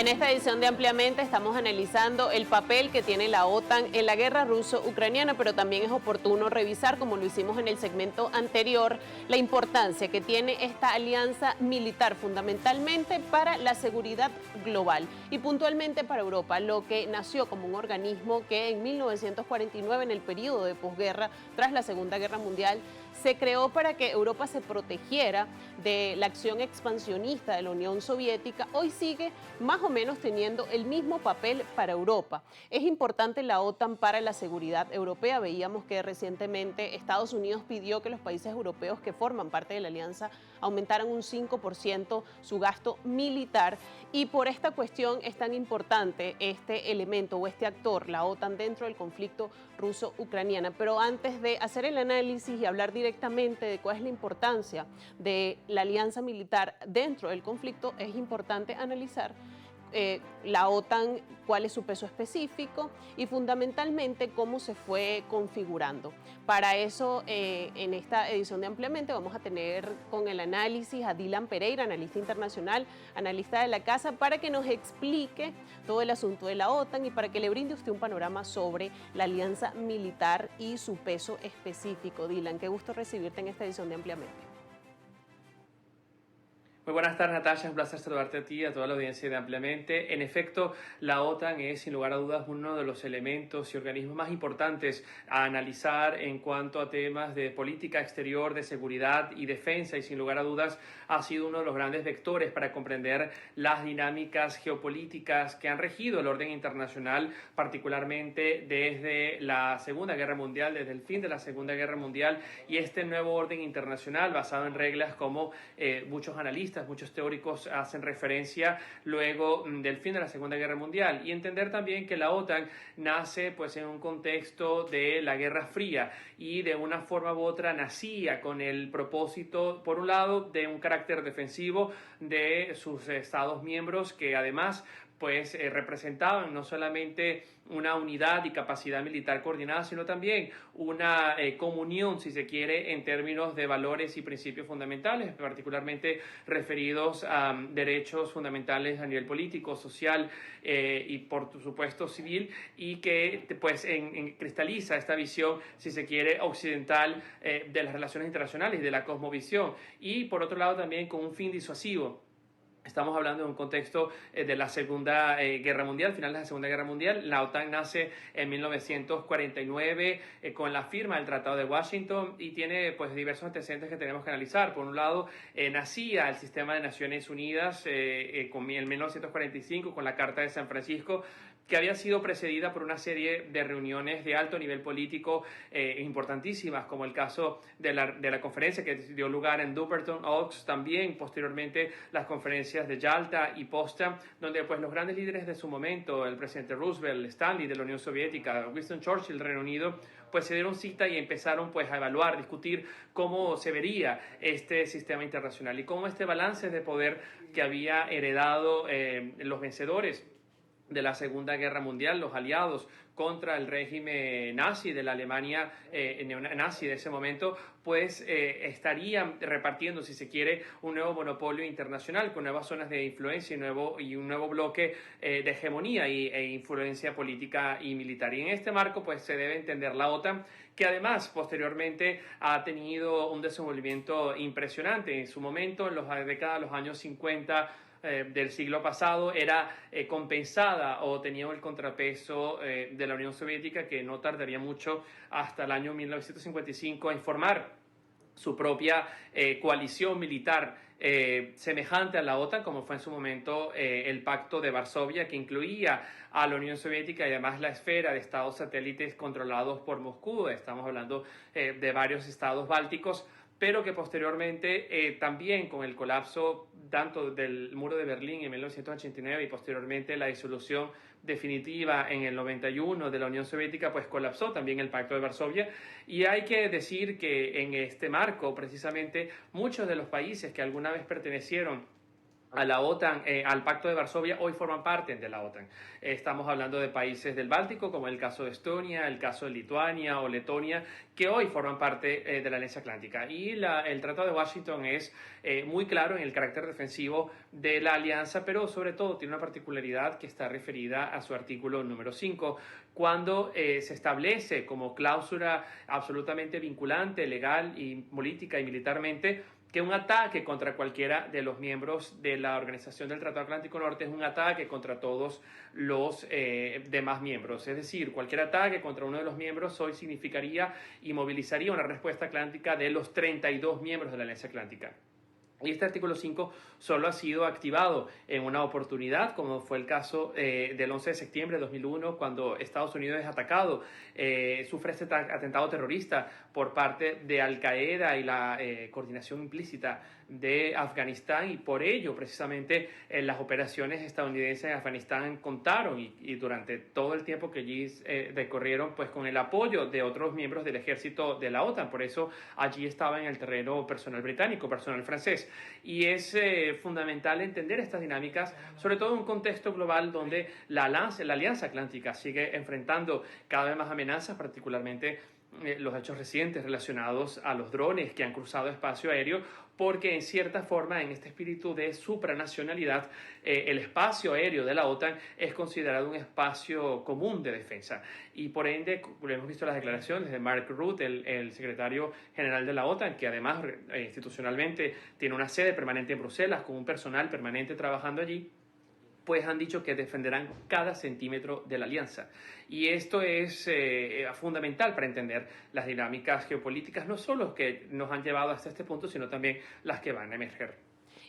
En esta edición de Ampliamente estamos analizando el papel que tiene la OTAN en la guerra ruso-ucraniana, pero también es oportuno revisar, como lo hicimos en el segmento anterior, la importancia que tiene esta alianza militar fundamentalmente para la seguridad global y puntualmente para Europa, lo que nació como un organismo que en 1949, en el periodo de posguerra, tras la Segunda Guerra Mundial, se creó para que Europa se protegiera de la acción expansionista de la Unión Soviética. Hoy sigue más o menos teniendo el mismo papel para Europa. Es importante la OTAN para la seguridad europea. Veíamos que recientemente Estados Unidos pidió que los países europeos que forman parte de la alianza aumentaran un 5% su gasto militar, y por esta cuestión es tan importante este elemento o este actor, la OTAN, dentro del conflicto ruso-ucraniano. Pero antes de hacer el análisis y hablar directamente de cuál es la importancia de la alianza militar dentro del conflicto, es importante analizar la OTAN, cuál es su peso específico y fundamentalmente cómo se fue configurando. Para eso, en esta edición de Ampliamente vamos a tener con el análisis a Dylan Pereira, analista internacional, analista de la casa, para que nos explique todo el asunto de la OTAN y para que le brinde usted un panorama sobre la alianza militar y su peso específico. Dylan, qué gusto recibirte en esta edición de Ampliamente. Muy buenas tardes, Natasha. Es un placer saludarte a ti y a toda la audiencia de Ampliamente. En efecto, la OTAN es, sin lugar a dudas, uno de los elementos y organismos más importantes a analizar en cuanto a temas de política exterior, de seguridad y defensa, y sin lugar a dudas ha sido uno de los grandes vectores para comprender las dinámicas geopolíticas que han regido el orden internacional, particularmente desde la Segunda Guerra Mundial, desde el fin de la Segunda Guerra Mundial, y este nuevo orden internacional basado en reglas como muchos analistas, muchos teóricos hacen referencia luego del fin de la Segunda Guerra Mundial, y entender también que la OTAN nace pues en un contexto de la Guerra Fría y de una forma u otra nacía con el propósito, por un lado, de un carácter defensivo de sus estados miembros, que además pues representaban no solamente una unidad y capacidad militar coordinada, sino también una comunión, si se quiere, en términos de valores y principios fundamentales, particularmente referidos a derechos fundamentales a nivel político, social y por supuesto civil, y que pues cristaliza esta visión, si se quiere, occidental de las relaciones internacionales y de la cosmovisión, y por otro lado también con un fin disuasivo. Estamos hablando de un contexto de la Segunda Guerra Mundial, final de la Segunda Guerra Mundial. La OTAN nace en 1949 con la firma del Tratado de Washington y tiene pues diversos antecedentes que tenemos que analizar. Por un lado, nacía el sistema de Naciones Unidas en 1945 con la Carta de San Francisco, que había sido precedida por una serie de reuniones de alto nivel político importantísimas, como el caso de la conferencia que dio lugar en Dumbarton Oaks, también posteriormente las conferencias de Yalta y Potsdam, donde pues los grandes líderes de su momento, el presidente Roosevelt, Stanley de la Unión Soviética, Winston Churchill del Reino Unido, pues se dieron cita y empezaron pues a evaluar, discutir cómo se vería este sistema internacional y cómo este balance de poder que había heredado los vencedores de la Segunda Guerra Mundial, los aliados contra el régimen nazi de la Alemania neonazi de ese momento, pues estarían repartiendo, si se quiere, un nuevo monopolio internacional con nuevas zonas de influencia y un nuevo bloque de hegemonía e influencia política y militar. Y en este marco, pues se debe entender la OTAN, que además posteriormente ha tenido un desenvolvimiento impresionante. En su momento, en la década de los años 50, del siglo pasado, era compensada o tenía el contrapeso de la Unión Soviética, que no tardaría mucho hasta el año 1955 en formar su propia coalición militar semejante a la OTAN, como fue en su momento el Pacto de Varsovia, que incluía a la Unión Soviética y además la esfera de estados satélites controlados por Moscú. Estamos hablando de varios estados bálticos, pero que posteriormente también con el colapso tanto del muro de Berlín en 1989 y posteriormente la disolución definitiva en el 91 de la Unión Soviética, pues colapsó también el Pacto de Varsovia. Y hay que decir que en este marco precisamente muchos de los países que alguna vez pertenecieron a la OTAN, al Pacto de Varsovia, hoy forman parte de la OTAN. Estamos hablando de países del Báltico, como el caso de Estonia, el caso de Lituania o Letonia, que hoy forman parte de la Alianza Atlántica. Y el Tratado de Washington es muy claro en el carácter defensivo de la alianza, pero sobre todo tiene una particularidad que está referida a su artículo número 5, cuando se establece como cláusula absolutamente vinculante, legal y política y militarmente, que un ataque contra cualquiera de los miembros de la Organización del Tratado Atlántico Norte es un ataque contra todos los demás miembros. Es decir, cualquier ataque contra uno de los miembros hoy significaría y movilizaría una respuesta atlántica de los 32 miembros de la Alianza Atlántica. Y este artículo 5 solo ha sido activado en una oportunidad, como fue el caso del 11 de septiembre de 2001, cuando Estados Unidos es atacado, sufre este atentado terrorista por parte de Al Qaeda y la coordinación implícita de Afganistán, y por ello precisamente las operaciones estadounidenses en Afganistán contaron y durante todo el tiempo que allí decorrieron, pues con el apoyo de otros miembros del ejército de la OTAN. Por eso allí estaba en el terreno personal británico, personal francés, y es fundamental entender estas dinámicas, sobre todo en un contexto global donde la Alianza Atlántica sigue enfrentando cada vez más amenazas, particularmente los hechos recientes relacionados a los drones que han cruzado espacio aéreo, porque en cierta forma, en este espíritu de supranacionalidad, el espacio aéreo de la OTAN es considerado un espacio común de defensa. Y por ende, hemos visto las declaraciones de Mark Rutte, el secretario general de la OTAN, que además institucionalmente tiene una sede permanente en Bruselas, con un personal permanente trabajando allí, pues han dicho que defenderán cada centímetro de la alianza. Y esto es fundamental para entender las dinámicas geopolíticas, no solo que nos han llevado hasta este punto, sino también las que van a emerger.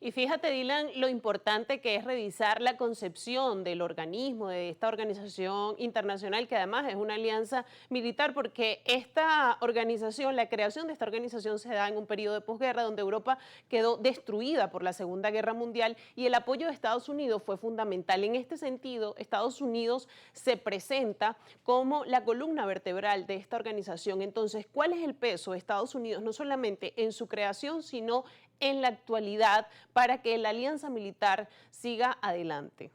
Y fíjate, Dylan, lo importante que es revisar la concepción del organismo, de esta organización internacional, que además es una alianza militar, porque esta organización, la creación de esta organización se da en un periodo de posguerra donde Europa quedó destruida por la Segunda Guerra Mundial y el apoyo de Estados Unidos fue fundamental. En este sentido, Estados Unidos se presenta como la columna vertebral de esta organización. Entonces, ¿cuál es el peso de Estados Unidos, no solamente en su creación, sino en la actualidad, para que la alianza militar siga adelante?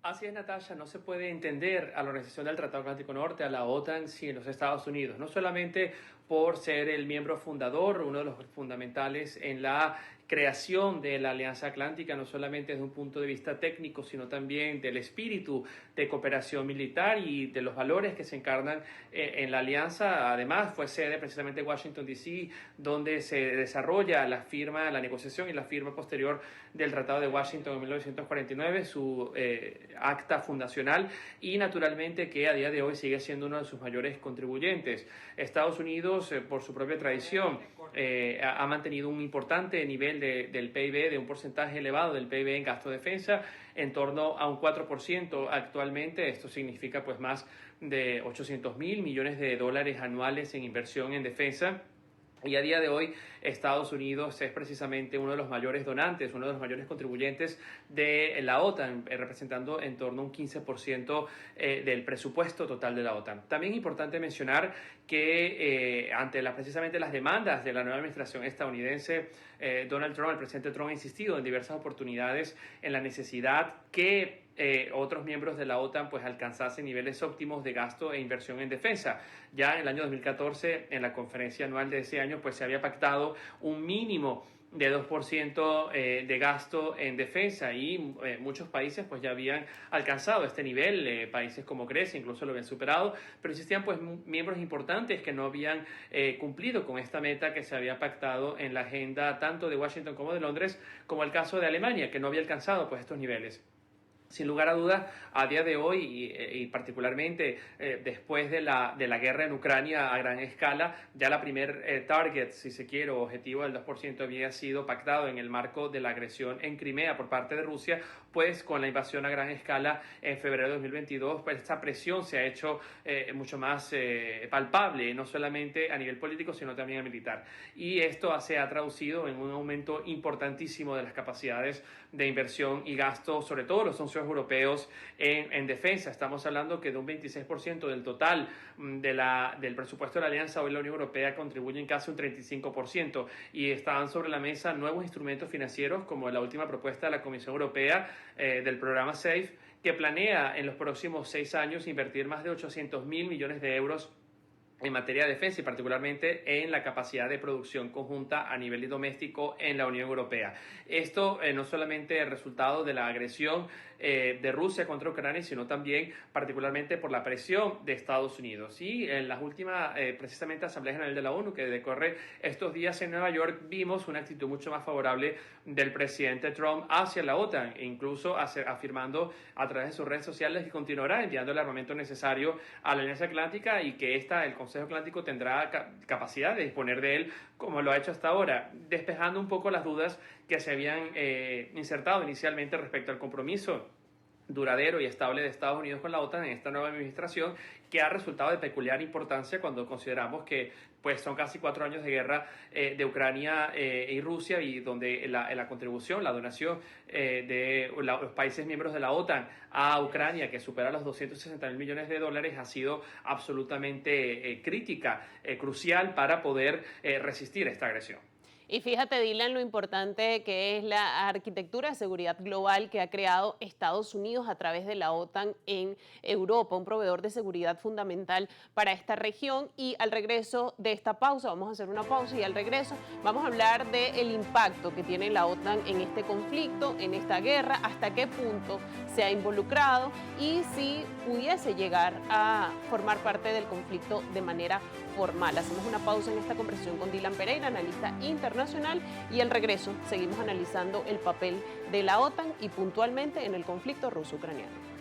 Así es, Natasha, no se puede entender a la Organización del Tratado Atlántico Norte, a la OTAN, sin los Estados Unidos, no solamente por ser el miembro fundador, uno de los fundamentales en la creación de la Alianza Atlántica, no solamente desde un punto de vista técnico, sino también del espíritu de cooperación militar y de los valores que se encarnan en la alianza. Además, fue sede precisamente de Washington, D.C., donde se desarrolla la negociación y la firma posterior del Tratado de Washington en 1949, su acta fundacional, y naturalmente que a día de hoy sigue siendo uno de sus mayores contribuyentes. Estados Unidos, por su propia tradición, ha mantenido un importante nivel del PIB, de un porcentaje elevado del PIB en gasto de defensa, en torno a un 4% actualmente. Esto significa pues más de 800.000 millones de dólares anuales en inversión en defensa. Y a día de hoy Estados Unidos es precisamente uno de los mayores donantes, uno de los mayores contribuyentes de la OTAN, representando en torno a un 15% del presupuesto total de la OTAN. También es importante mencionar que ante precisamente las demandas de la nueva administración estadounidense, Donald Trump, el presidente Trump, ha insistido en diversas oportunidades en la necesidad que otros miembros de la OTAN pues alcanzasen niveles óptimos de gasto e inversión en defensa. Ya en el año 2014, en la conferencia anual de ese año, pues se había pactado un mínimo de 2% de gasto en defensa, y muchos países pues ya habían alcanzado este nivel, países como Grecia incluso lo habían superado, pero existían pues miembros importantes que no habían cumplido con esta meta que se había pactado en la agenda tanto de Washington como de Londres, como el caso de Alemania, que no había alcanzado pues estos niveles. Sin lugar a dudas, a día de hoy y particularmente después de la guerra en Ucrania a gran escala, ya la primer target, si se quiere, o objetivo del 2% había sido pactado en el marco de la agresión en Crimea por parte de Rusia, pues con la invasión a gran escala en febrero de 2022, pues esta presión se ha hecho mucho más palpable, no solamente a nivel político, sino también a militar. Y esto se ha traducido en un aumento importantísimo de las capacidades de inversión y gasto, sobre todo los 11 esfuerzos europeos en defensa. Estamos hablando que de un 26% del total del presupuesto de la alianza, hoy la Unión Europea contribuye en casi un 35%, y están sobre la mesa nuevos instrumentos financieros como la última propuesta de la Comisión Europea del programa SAFE, que planea en los próximos 6 años invertir más de 800.000 millones de euros en materia de defensa y particularmente en la capacidad de producción conjunta a nivel doméstico en la Unión Europea. Esto no solamente el resultado de la agresión de Rusia contra Ucrania, sino también particularmente por la presión de Estados Unidos. Y en las últimas, precisamente, Asamblea General de la ONU, que decorre estos días en Nueva York, vimos una actitud mucho más favorable del presidente Trump hacia la OTAN, e incluso afirmando a través de sus redes sociales que continuará enviando el armamento necesario a la Alianza Atlántica y que el Consejo Atlántico tendrá capacidad de disponer de él como lo ha hecho hasta ahora, despejando un poco las dudas que se habían insertado inicialmente respecto al compromiso duradero y estable de Estados Unidos con la OTAN en esta nueva administración, que ha resultado de peculiar importancia cuando consideramos que pues son casi 4 años de guerra de Ucrania y Rusia, y donde la contribución, la donación de los países miembros de la OTAN a Ucrania, que supera los 260.000 millones de dólares, ha sido absolutamente crítica, crucial para poder resistir esta agresión. Y fíjate, Dylan, lo importante que es la arquitectura de seguridad global que ha creado Estados Unidos a través de la OTAN en Europa, un proveedor de seguridad fundamental para esta región. Y al regreso de esta pausa, vamos a hacer una pausa, y al regreso vamos a hablar del impacto que tiene la OTAN en este conflicto, en esta guerra, hasta qué punto se ha involucrado y si pudiese llegar a formar parte del conflicto de manera formal. Hacemos una pausa en esta conversación con Dylan Pereira, analista internacional, y al regreso seguimos analizando el papel de la OTAN y puntualmente en el conflicto ruso-ucraniano.